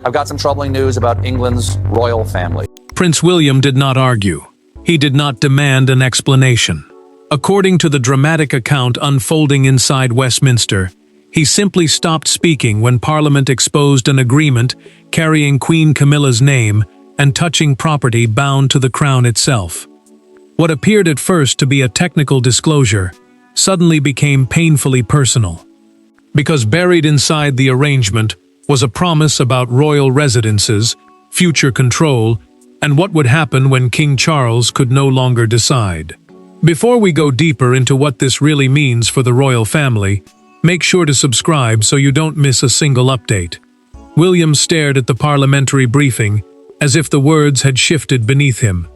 I've got some troubling news about England's royal family. Prince William did not argue. He did not demand an explanation. According to the dramatic account unfolding inside Westminster, he simply stopped speaking when Parliament exposed an agreement carrying Queen Camilla's name and touching property bound to the crown itself. What appeared at first to be a technical disclosure suddenly became painfully personal. Because buried inside the arrangement was a promise about royal residences, future control, and what would happen when King Charles could no longer decide. Before we go deeper into what this really means for the royal family, make sure to subscribe so you don't miss a single update. William stared at the parliamentary briefing as if the words had shifted beneath him.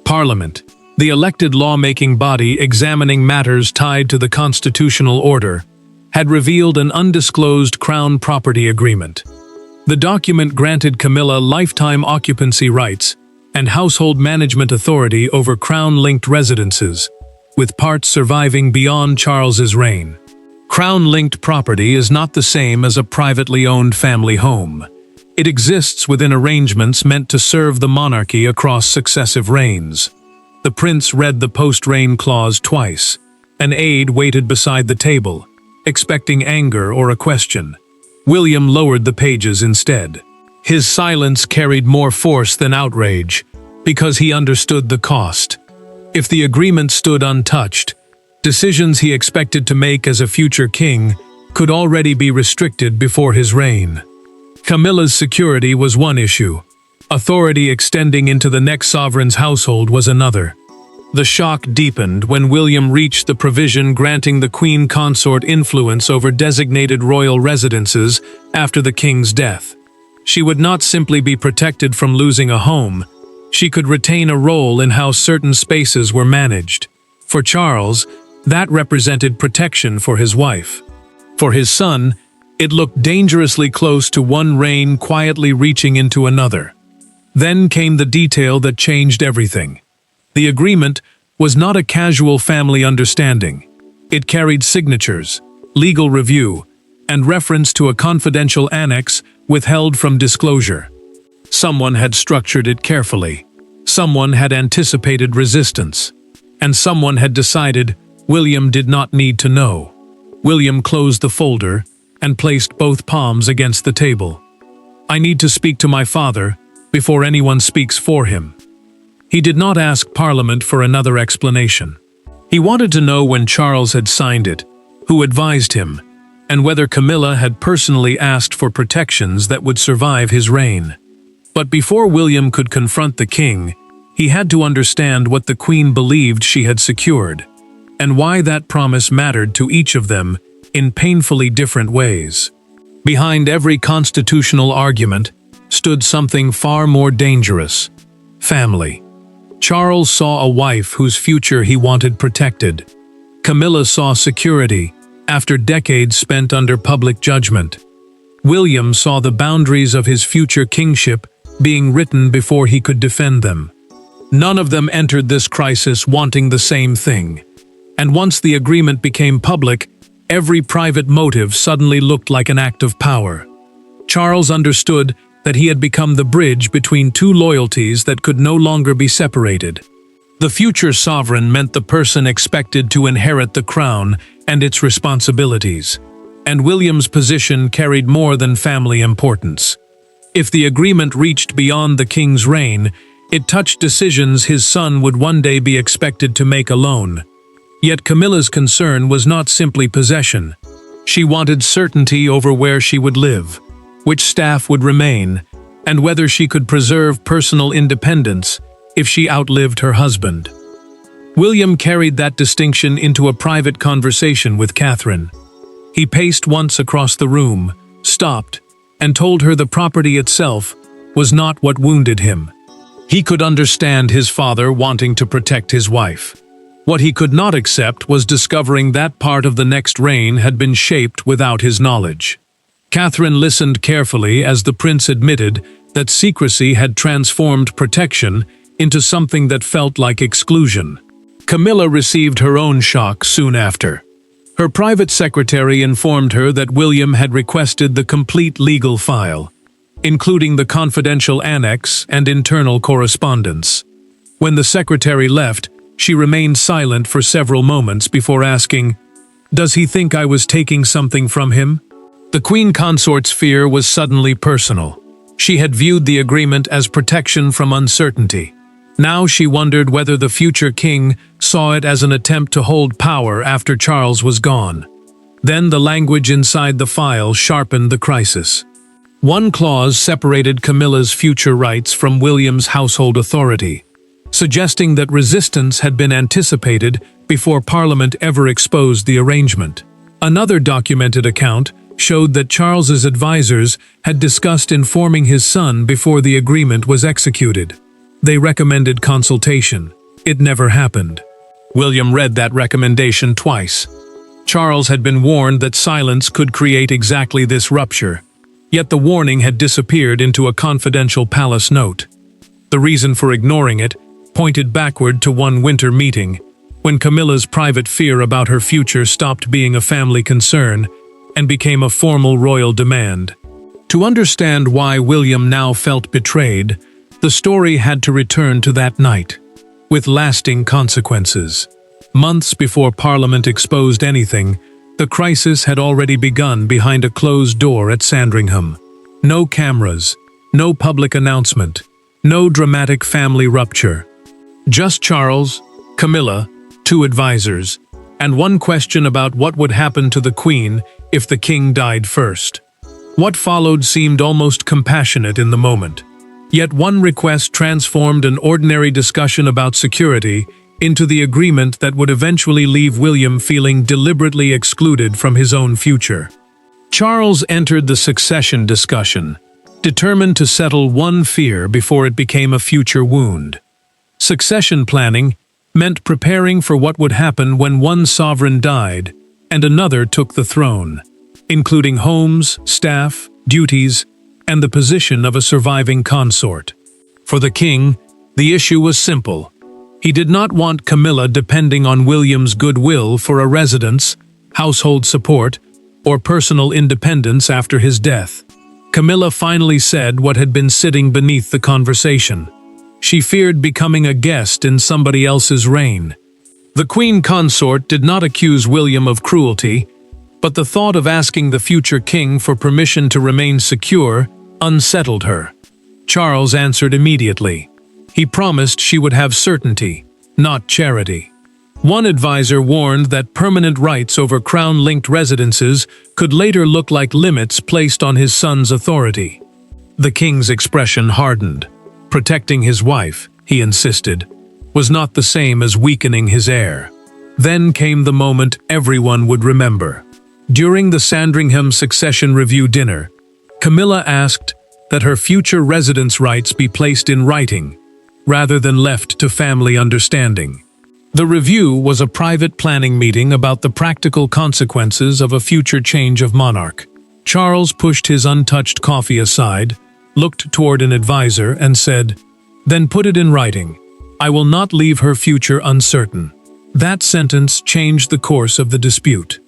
Parliament, the elected lawmaking body examining matters tied to the constitutional order, had revealed an undisclosed crown property agreement. The document granted Camilla lifetime occupancy rights and household management authority over crown-linked residences, with parts surviving beyond Charles's reign. Crown-linked property is not the same as a privately owned family home. It exists within arrangements meant to serve the monarchy across successive reigns. The prince read the post-reign clause twice. An aide waited beside the table, expecting anger or a question. William lowered the pages instead. His silence carried more force than outrage, because he understood the cost. If the agreement stood untouched, decisions he expected to make as a future king could already be restricted before his reign. Camilla's security was one issue. Authority extending into the next sovereign's household was another. The shock deepened when William reached the provision granting the queen consort influence over designated royal residences after the king's death. She would not simply be protected from losing a home, she could retain a role in how certain spaces were managed. For Charles, that represented protection for his wife. For his son, it looked dangerously close to one reign quietly reaching into another. Then came the detail that changed everything. The agreement was not a casual family understanding. It carried signatures, legal review, and reference to a confidential annex withheld from disclosure. Someone had structured it carefully. Someone had anticipated resistance. And someone had decided William did not need to know. William closed the folder and placed both palms against the table. I need to speak to my father before anyone speaks for him. He did not ask Parliament for another explanation. He wanted to know when Charles had signed it, who advised him, and whether Camilla had personally asked for protections that would survive his reign. But before William could confront the king, he had to understand what the queen believed she had secured, and why that promise mattered to each of them in painfully different ways. Behind every constitutional argument stood something far more dangerous: family. Charles saw a wife whose future he wanted protected. Camilla saw security after decades spent under public judgment. William saw the boundaries of his future kingship being written before he could defend them. None of them entered this crisis wanting the same thing. And once the agreement became public, every private motive suddenly looked like an act of power. Charles understood that he had become the bridge between two loyalties that could no longer be separated. The future sovereign meant the person expected to inherit the crown and its responsibilities, and William's position carried more than family importance. If the agreement reached beyond the king's reign, it touched decisions his son would one day be expected to make alone. Yet Camilla's concern was not simply possession. She wanted certainty over where she would live, which staff would remain, and whether she could preserve personal independence if she outlived her husband. William carried that distinction into a private conversation with Catherine. He paced once across the room, stopped, and told her the property itself was not what wounded him. He could understand his father wanting to protect his wife. What he could not accept was discovering that part of the next reign had been shaped without his knowledge. Catherine listened carefully as the prince admitted that secrecy had transformed protection into something that felt like exclusion. Camilla received her own shock soon after. Her private secretary informed her that William had requested the complete legal file. including the confidential annex and internal correspondence. When the secretary left, she remained silent for several moments before asking, "Does he think I was taking something from him?" The Queen Consort's fear was suddenly personal. She had viewed the agreement as protection from uncertainty. Now she wondered whether the future king saw it as an attempt to hold power after Charles was gone. Then the language inside the file sharpened the crisis. One clause separated Camilla's future rights from William's household authority, suggesting that resistance had been anticipated before Parliament ever exposed the arrangement. Another documented account showed that Charles's advisors had discussed informing his son before the agreement was executed. They recommended consultation. It never happened. William read that recommendation twice. Charles had been warned that silence could create exactly this rupture, yet the warning had disappeared into a confidential palace note. The reason for ignoring it pointed backward to one winter meeting, when Camilla's private fear about her future stopped being a family concern and became a formal royal demand. To understand why William now felt betrayed, the story had to return to that night, with lasting consequences. Months before Parliament exposed anything, the crisis had already begun behind a closed door at Sandringham. No cameras, no public announcement, no dramatic family rupture. Just Charles, Camilla, 2 advisors, and one question about what would happen to the Queen if the king died first. What followed seemed almost compassionate in the moment. Yet one request transformed an ordinary discussion about security into the agreement that would eventually leave William feeling deliberately excluded from his own future. Charles entered the succession discussion, determined to settle one fear before it became a future wound. Succession planning meant preparing for what would happen when one sovereign died and another took the throne, including homes, staff, duties, and the position of a surviving consort. For the king, the issue was simple. He did not want Camilla depending on William's goodwill for a residence, household support, or personal independence after his death. Camilla finally said what had been sitting beneath the conversation. She feared becoming a guest in somebody else's reign. The Queen Consort did not accuse William of cruelty, but the thought of asking the future king for permission to remain secure unsettled her. Charles answered immediately. He promised she would have certainty, not charity. One advisor warned that permanent rights over crown-linked residences could later look like limits placed on his son's authority. The king's expression hardened. Protecting his wife, he insisted, was not the same as weakening his heir. Then came the moment everyone would remember. During the Sandringham Succession Review dinner, Camilla asked that her future residence rights be placed in writing, rather than left to family understanding. The review was a private planning meeting about the practical consequences of a future change of monarch. Charles pushed his untouched coffee aside, looked toward an advisor, and said, "Then put it in writing. I will not leave her future uncertain." That sentence changed the course of the dispute.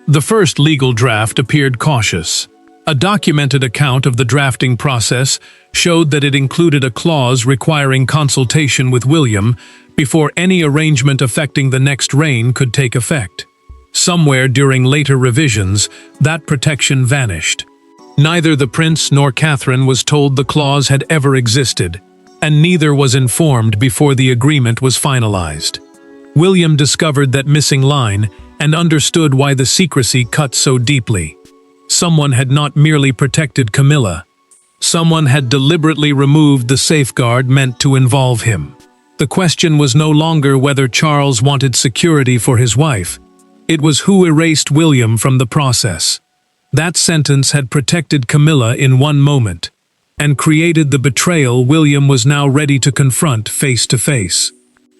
The first legal draft appeared cautious. A documented account of the drafting process showed that it included a clause requiring consultation with William before any arrangement affecting the next reign could take effect. Somewhere during later revisions, that protection vanished. Neither the prince nor Catherine was told the clause had ever existed, and neither was informed before the agreement was finalized. William discovered that missing line and understood why the secrecy cut so deeply. Someone had not merely protected Camilla. Someone had deliberately removed the safeguard meant to involve him. The question was no longer whether Charles wanted security for his wife. It was who erased William from the process. That sentence had protected Camilla in one moment, and created the betrayal William was now ready to confront face to face.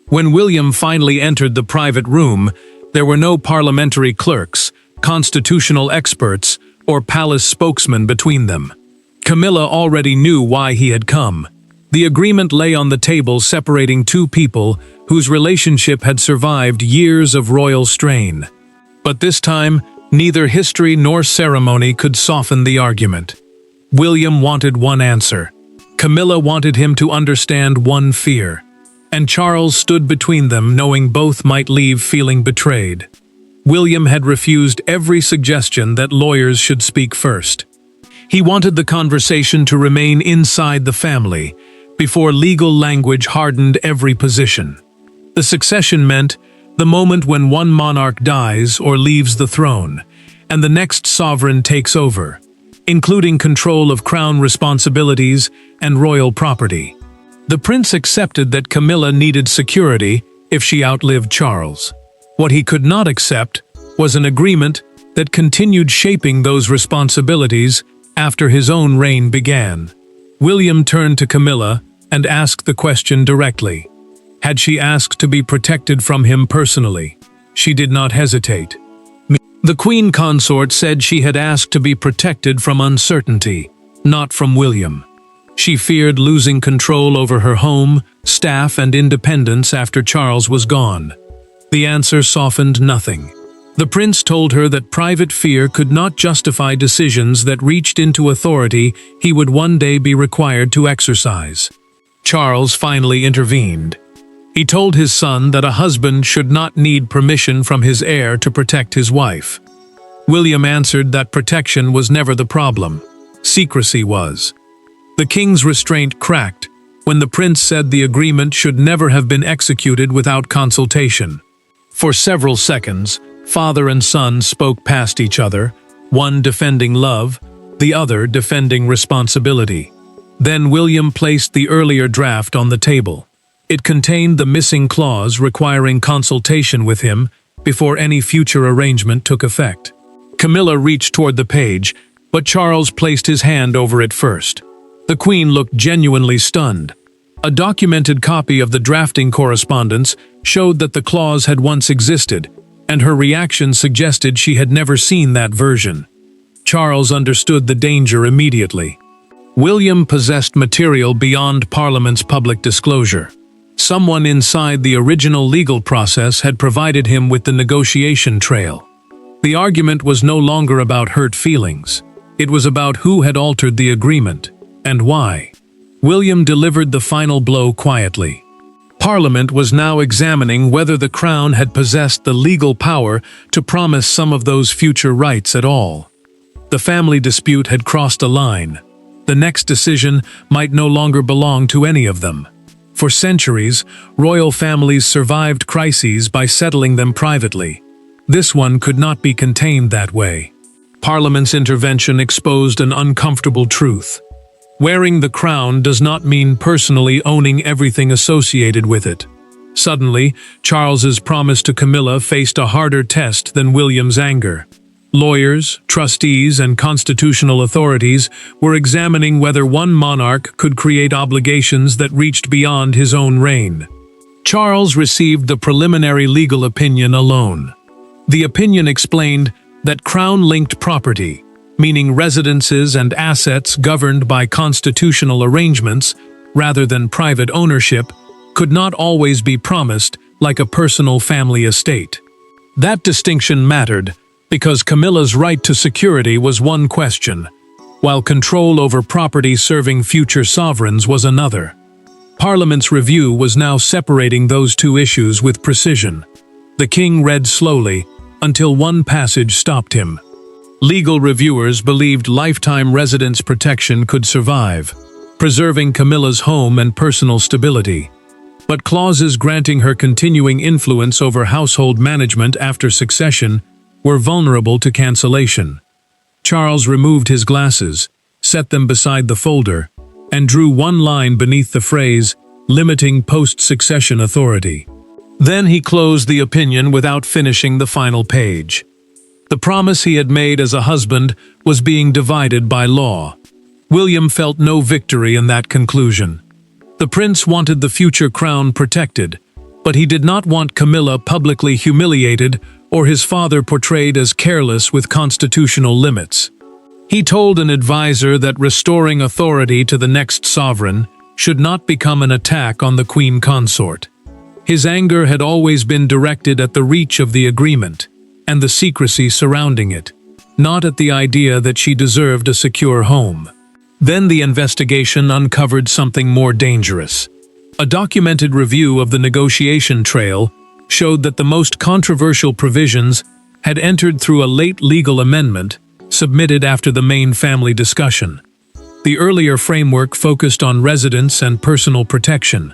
When William finally entered the private room, there were no parliamentary clerks, constitutional experts, or palace spokesman between them. Camilla already knew why he had come. The agreement lay on the table separating two people whose relationship had survived years of royal strain. But this time, neither history nor ceremony could soften the argument. William wanted one answer. Camilla wanted him to understand one fear. And Charles stood between them, knowing both might leave feeling betrayed. William had refused every suggestion that lawyers should speak first. He wanted the conversation to remain inside the family, before legal language hardened every position. The succession meant the moment when one monarch dies or leaves the throne, and the next sovereign takes over, including control of crown responsibilities and royal property. The prince accepted that Camilla needed security if she outlived Charles. What he could not accept was an agreement that continued shaping those responsibilities after his own reign began. William turned to Camilla and asked the question directly. Had she asked to be protected from him personally? She did not hesitate. The Queen Consort said she had asked to be protected from uncertainty, not from William. She feared losing control over her home, staff, and independence after Charles was gone. The answer softened nothing. The prince told her that private fear could not justify decisions that reached into authority he would one day be required to exercise. Charles finally intervened. He told his son that a husband should not need permission from his heir to protect his wife. William answered that protection was never the problem. Secrecy was. The king's restraint cracked when the prince said the agreement should never have been executed without consultation. For several seconds, father and son spoke past each other, one defending love, the other defending responsibility. Then William placed the earlier draft on the table. It contained the missing clause requiring consultation with him before any future arrangement took effect. Camilla reached toward the page, but Charles placed his hand over it first. The Queen looked genuinely stunned. A documented copy of the drafting correspondence showed that the clause had once existed, and her reaction suggested she had never seen that version. Charles understood the danger immediately. William possessed material beyond Parliament's public disclosure. Someone inside the original legal process had provided him with the negotiation trail. The argument was no longer about hurt feelings. It was about who had altered the agreement, and why. William delivered the final blow quietly. Parliament was now examining whether the Crown had possessed the legal power to promise some of those future rights at all. The family dispute had crossed a line. The next decision might no longer belong to any of them. For centuries, royal families survived crises by settling them privately. This one could not be contained that way. Parliament's intervention exposed an uncomfortable truth. Wearing the crown does not mean personally owning everything associated with it. Suddenly, Charles's promise to Camilla faced a harder test than William's anger. Lawyers, trustees, and constitutional authorities were examining whether one monarch could create obligations that reached beyond his own reign. Charles received the preliminary legal opinion alone. The opinion explained that crown-linked property, meaning residences and assets governed by constitutional arrangements rather than private ownership, could not always be promised like a personal family estate. That distinction mattered because Camilla's right to security was one question, while control over property serving future sovereigns was another. Parliament's review was now separating those two issues with precision. The king read slowly until one passage stopped him. Legal reviewers believed lifetime residence protection could survive, preserving Camilla's home and personal stability. But clauses granting her continuing influence over household management after succession were vulnerable to cancellation. Charles removed his glasses, set them beside the folder, and drew one line beneath the phrase, "limiting post-succession authority." Then he closed the opinion without finishing the final page. The promise he had made as a husband was being divided by law. William felt no victory in that conclusion. The prince wanted the future crown protected, but he did not want Camilla publicly humiliated or his father portrayed as careless with constitutional limits. He told an advisor that restoring authority to the next sovereign should not become an attack on the Queen Consort. His anger had always been directed at the reach of the agreement and the secrecy surrounding it, not at the idea that she deserved a secure home. Then the investigation uncovered something more dangerous. A documented review of the negotiation trail showed that the most controversial provisions had entered through a late legal amendment submitted after the main family discussion. The earlier framework focused on residence and personal protection.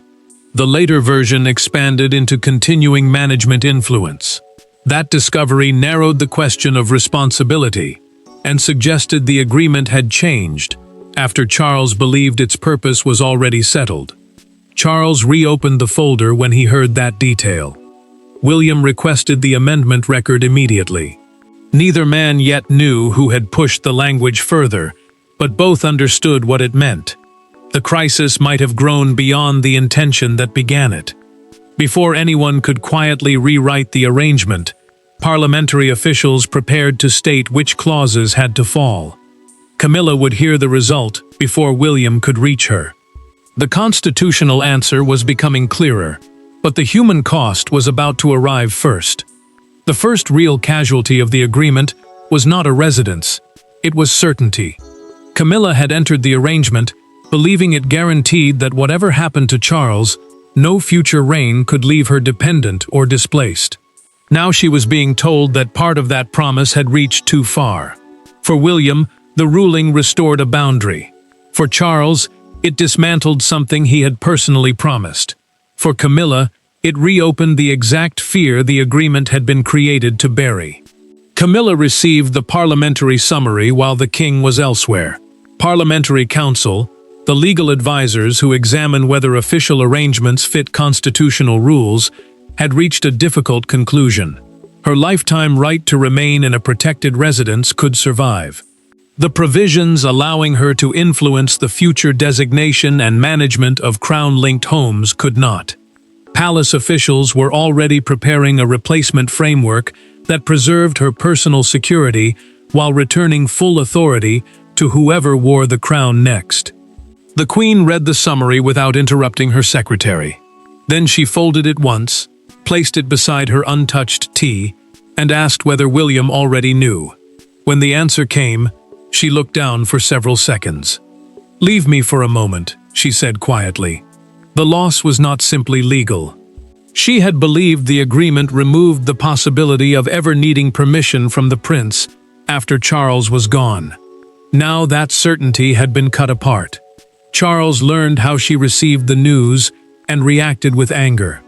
The later version expanded into continuing management influence. That discovery narrowed the question of responsibility and suggested the agreement had changed after Charles believed its purpose was already settled. Charles reopened the folder when he heard that detail. William requested the amendment record immediately. Neither man yet knew who had pushed the language further, but both understood what it meant. The crisis might have grown beyond the intention that began it. Before anyone could quietly rewrite the arrangement, parliamentary officials prepared to state which clauses had to fall. Camilla would hear the result before William could reach her. The constitutional answer was becoming clearer, but the human cost was about to arrive first. The first real casualty of the agreement was not a residence, it was certainty. Camilla had entered the arrangement, believing it guaranteed that whatever happened to Charles, no future reign could leave her dependent or displaced. Now she was being told that part of that promise had reached too far. For William, the ruling restored a boundary. For Charles, it dismantled something he had personally promised. For Camilla, it reopened the exact fear the agreement had been created to bury. Camilla received the parliamentary summary while the king was elsewhere. Parliamentary Council, the legal advisors who examine whether official arrangements fit constitutional rules, had reached a difficult conclusion. Her lifetime right to remain in a protected residence could survive. The provisions allowing her to influence the future designation and management of crown-linked homes could not. Palace officials were already preparing a replacement framework that preserved her personal security while returning full authority to whoever wore the crown next. The Queen read the summary without interrupting her secretary. Then she folded it once, placed it beside her untouched tea, and asked whether William already knew. When the answer came, she looked down for several seconds. "Leave me for a moment," she said quietly. The loss was not simply legal. She had believed the agreement removed the possibility of ever needing permission from the prince after Charles was gone. Now that certainty had been cut apart. Charles learned how she received the news and reacted with anger.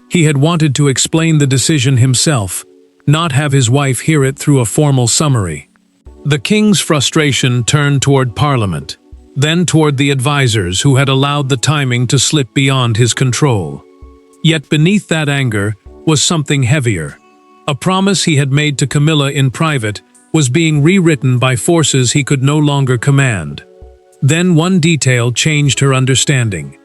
He had wanted to explain the decision himself, not have his wife hear it through a formal summary. The king's frustration turned toward Parliament, then toward the advisors who had allowed the timing to slip beyond his control. Yet beneath that anger was something heavier. A promise he had made to Camilla in private was being rewritten by forces he could no longer command. Then one detail changed her understanding.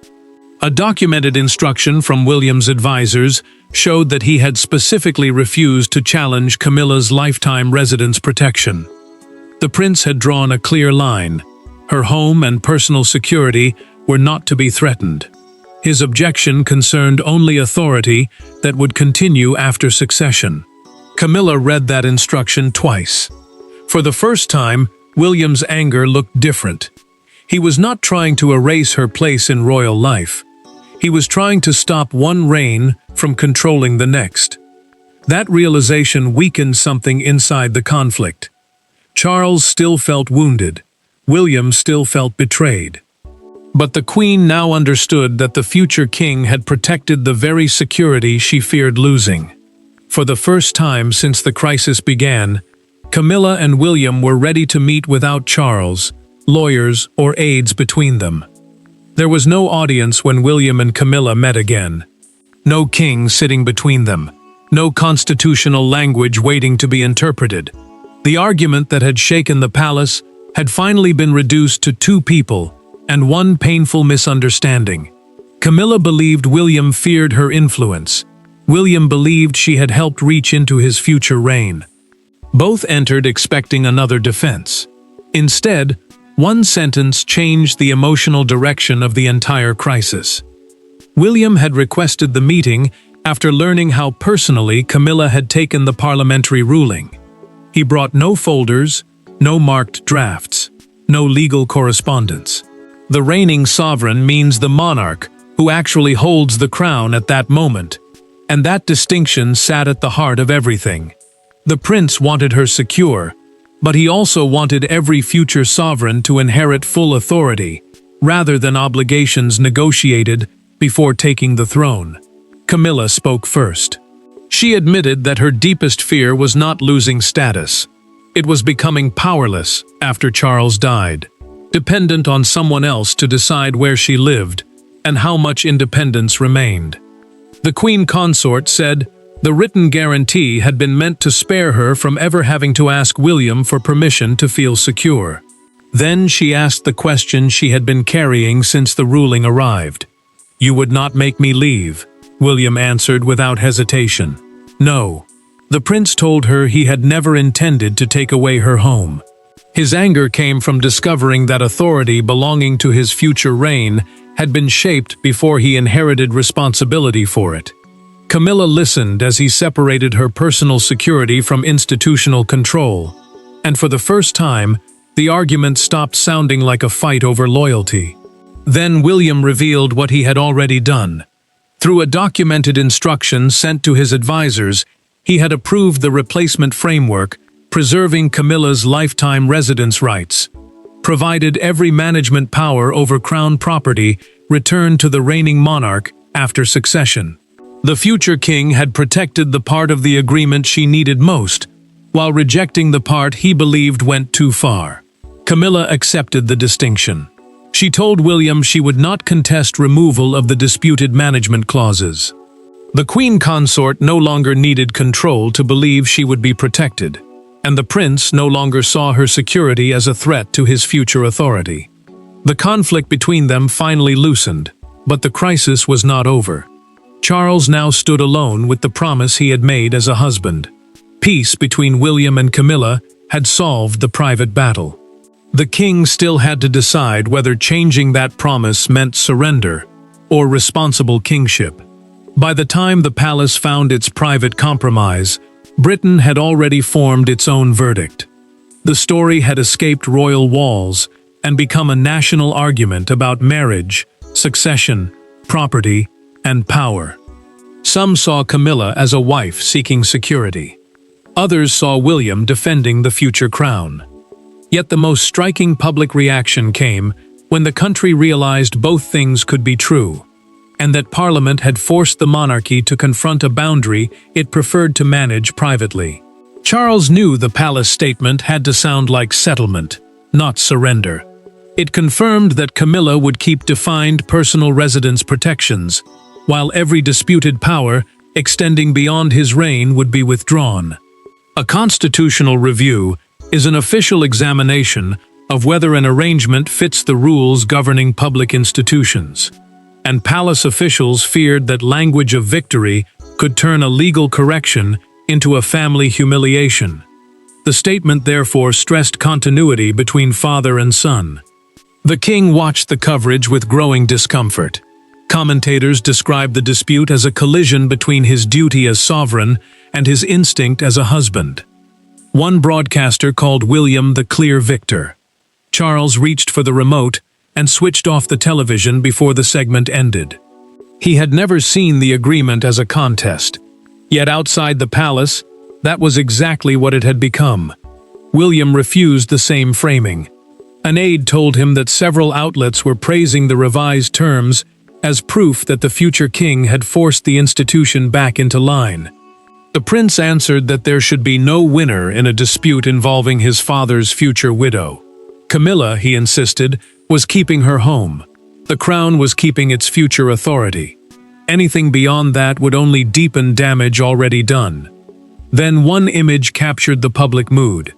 A documented instruction from William's advisors showed that he had specifically refused to challenge Camilla's lifetime residence protection. The prince had drawn a clear line. Her home and personal security were not to be threatened. His objection concerned only authority that would continue after succession. Camilla read that instruction twice. For the first time, William's anger looked different. He was not trying to erase her place in royal life. He was trying to stop one reign from controlling the next. That realization weakened something inside the conflict. Charles still felt wounded. William still felt betrayed. But the Queen now understood that the future king had protected the very security she feared losing. For the first time since the crisis began, Camilla and William were ready to meet without Charles, lawyers, or aides between them. There was no audience when William and Camilla met again. No king sitting between them. No constitutional language waiting to be interpreted. The argument that had shaken the palace had finally been reduced to two people and one painful misunderstanding. Camilla believed William feared her influence. William believed she had helped reach into his future reign. Both entered expecting another defense. Instead, one sentence changed the emotional direction of the entire crisis. William had requested the meeting after learning how personally Camilla had taken the parliamentary ruling. He brought no folders, no marked drafts. no legal correspondence. The reigning sovereign means the monarch who actually holds the crown at that moment, and that distinction sat at the heart of everything. The prince wanted her secure, but he also wanted every future sovereign to inherit full authority, rather than obligations negotiated before taking the throne. Camilla spoke first. She admitted that her deepest fear was not losing status. It was becoming powerless after Charles died, dependent on someone else to decide where she lived and how much independence remained. The Queen Consort said the written guarantee had been meant to spare her from ever having to ask William for permission to feel secure. Then she asked the question she had been carrying since the ruling arrived. "You would not make me leave," William answered without hesitation. "No." The prince told her he had never intended to take away her home. His anger came from discovering that authority belonging to his future reign had been shaped before he inherited responsibility for it. Camilla listened as he separated her personal security from institutional control, and for the first time, the argument stopped sounding like a fight over loyalty. Then William revealed what he had already done. Through a documented instruction sent to his advisors, he had approved the replacement framework, preserving Camilla's lifetime residence rights, provided every management power over crown property returned to the reigning monarch after succession. The future king had protected the part of the agreement she needed most, while rejecting the part he believed went too far. Camilla accepted the distinction. She told William she would not contest removal of the disputed management clauses. The Queen Consort no longer needed control to believe she would be protected, and the prince no longer saw her security as a threat to his future authority. The conflict between them finally loosened, but the crisis was not over. Charles now stood alone with the promise he had made as a husband. Peace between William and Camilla had solved the private battle. The king still had to decide whether changing that promise meant surrender or responsible kingship. By the time the palace found its private compromise, Britain had already formed its own verdict. The story had escaped royal walls and become a national argument about marriage, succession, property, and power. Some saw Camilla as a wife seeking security. Others saw William defending the future crown. Yet the most striking public reaction came when the country realized both things could be true, and that Parliament had forced the monarchy to confront a boundary it preferred to manage privately. Charles knew the palace statement had to sound like settlement, not surrender. It confirmed that Camilla would keep defined personal residence protections, while every disputed power extending beyond his reign would be withdrawn. A constitutional review is an official examination of whether an arrangement fits the rules governing public institutions, and palace officials feared that language of victory could turn a legal correction into a family humiliation. The statement therefore stressed continuity between father and son. The king watched the coverage with growing discomfort. Commentators described the dispute as a collision between his duty as sovereign and his instinct as a husband. One broadcaster called William the clear victor. Charles reached for the remote and switched off the television before the segment ended. He had never seen the agreement as a contest. Yet outside the palace, that was exactly what it had become. William refused the same framing. An aide told him that several outlets were praising the revised terms as proof that the future king had forced the institution back into line. The prince answered that there should be no winner in a dispute involving his father's future widow. Camilla, he insisted, was keeping her home. The crown was keeping its future authority. Anything beyond that would only deepen damage already done. Then one image captured the public mood.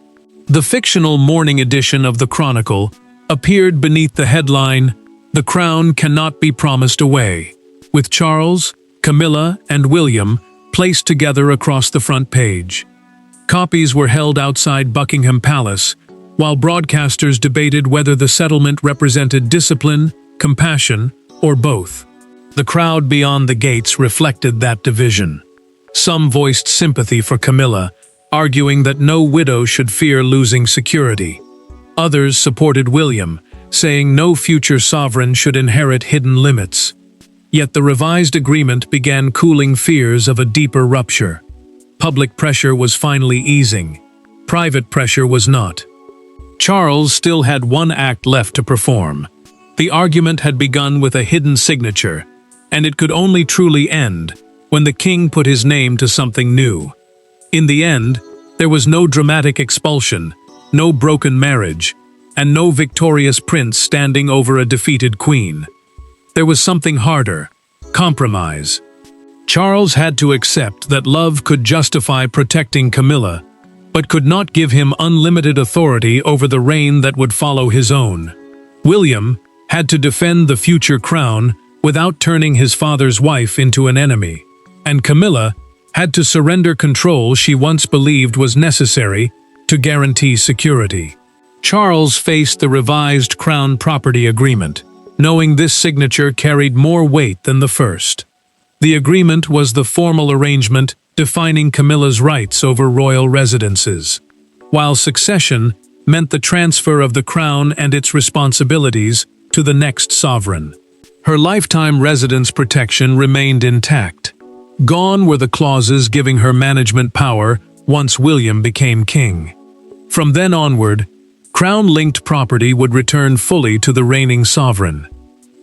The fictional morning edition of the Chronicle appeared beneath the headline, "The crown cannot be promised away," with Charles, Camilla, and William placed together across the front page. Copies were held outside Buckingham Palace, while broadcasters debated whether the settlement represented discipline, compassion, or both. The crowd beyond the gates reflected that division. Some voiced sympathy for Camilla, arguing that no widow should fear losing security. Others supported William, saying no future sovereign should inherit hidden limits. Yet the revised agreement began cooling fears of a deeper rupture. Public pressure was finally easing. Private pressure was not. Charles still had one act left to perform. The argument had begun with a hidden signature, and it could only truly end when the king put his name to something new. In the end, there was no dramatic expulsion, no broken marriage, and no victorious prince standing over a defeated queen. There was something harder: compromise. Charles had to accept that love could justify protecting Camilla, but could not give him unlimited authority over the reign that would follow his own. William had to defend the future crown without turning his father's wife into an enemy, and Camilla had to surrender control she once believed was necessary to guarantee security. Charles faced the revised crown property agreement, knowing this signature carried more weight than the first. The agreement was the formal arrangement defining Camilla's rights over royal residences, while succession meant the transfer of the crown and its responsibilities to the next sovereign. Her lifetime residence protection remained intact. Gone were the clauses giving her management power once William became king. From then onward, crown-linked property would return fully to the reigning sovereign.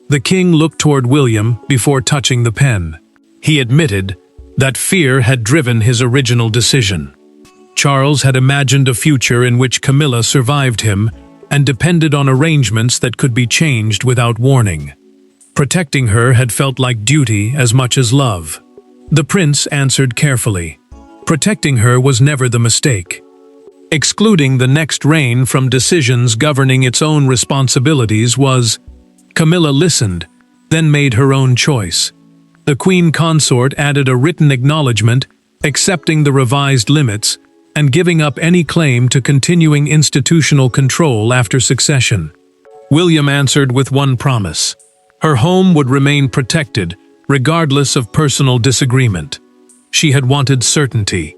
The king looked toward William before touching the pen. He admitted that fear had driven his original decision. Charles had imagined a future in which Camilla survived him and depended on arrangements that could be changed without warning. Protecting her had felt like duty as much as love. The prince answered carefully. Protecting her was never the mistake. Excluding the next reign from decisions governing its own responsibilities was. Camilla listened, then made her own choice. The queen consort added a written acknowledgement, accepting the revised limits, and giving up any claim to continuing institutional control after succession. William answered with one promise. Her home would remain protected, regardless of personal disagreement. She had wanted certainty.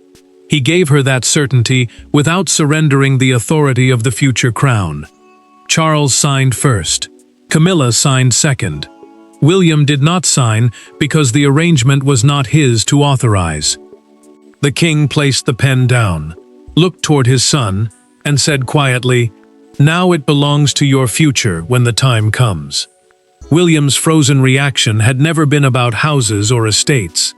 He gave her that certainty without surrendering the authority of the future crown. Charles signed first. Camilla signed second. William did not sign because the arrangement was not his to authorize. The king placed the pen down, looked toward his son, and said quietly, "Now it belongs to your future when the time comes." William's frozen reaction had never been about houses or estates.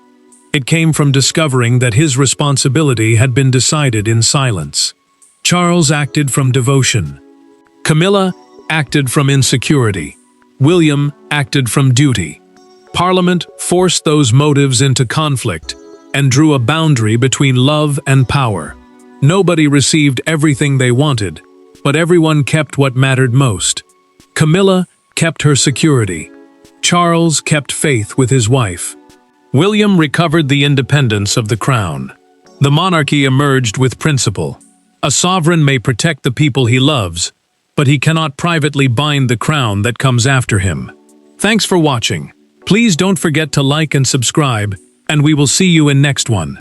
It came from discovering that his responsibility had been decided in silence. Charles acted from devotion. Camilla acted from insecurity. William acted from duty. Parliament forced those motives into conflict and drew a boundary between love and power. Nobody received everything they wanted, but everyone kept what mattered most. Camilla kept her security. Charles kept faith with his wife. William recovered the independence of the crown. The monarchy emerged with principle. A sovereign may protect the people he loves, but he cannot privately bind the crown that comes after him. Thanks for watching. Please don't forget to like and subscribe, and we will see you in next one.